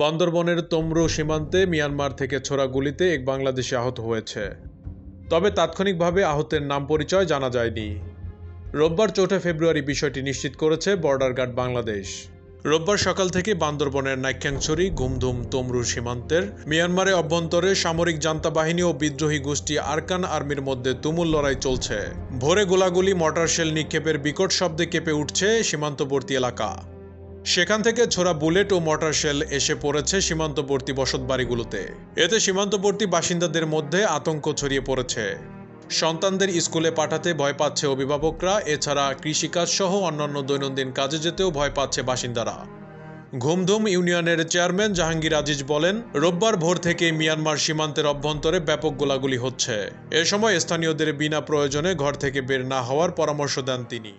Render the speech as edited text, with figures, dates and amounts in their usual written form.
বান্দরবনের তমরু সীমান্তে মিয়ানমার থেকে ছোড়া গুলিতে এক বাংলাদেশি আহত হয়েছে। তবে তাৎক্ষণিকভাবে আহতের নাম পরিচয় জানা যায়নি। রোববার ৪ ফেব্রুয়ারি বিষয়টি নিশ্চিত করেছে বর্ডার গার্ড বাংলাদেশ। রোববার সকাল থেকে বান্দরবনের নাইক্ষ্যংছড়ি ঘুমধুম তমরু সীমান্তের মিয়ানমারে অভ্যন্তরে সামরিক জান্তা বাহিনী ও বিদ্রোহী গোষ্ঠী আরকান আর্মির মধ্যে তুমুল লড়াই চলছে। ভোরে গোলাগুলি মর্টার শেল নিক্ষেপের বিকট শব্দে কেঁপে উঠছে সীমান্তবর্তী এলাকা। সেখান থেকে ছোড়া বুলেট ও মর্টার শেল এসে পড়েছে সীমান্তবর্তী বসতবাড়িগুলোতে। এতে সীমান্তবর্তী বাসিন্দাদের মধ্যে আতঙ্ক ছড়িয়ে পড়েছে। সন্তানদের স্কুলে পাঠাতে ভয় পাচ্ছে অভিভাবকরা, এছাড়া কৃষিকাজ সহ অন্যান্য দৈনন্দিন কাজে যেতেও ভয় পাচ্ছে বাসিন্দারা। ঘুমধুম ইউনিয়নের চেয়ারম্যান জাহাঙ্গীর আজিজ বলেন, রোববার ভোর থেকে মিয়ানমার সীমান্তের অভ্যন্তরে ব্যাপক গোলাগুলি হচ্ছে। এ সময় স্থানীয়দের বিনা প্রয়োজনে ঘর থেকে বের না হওয়ার পরামর্শ দেন তিনি।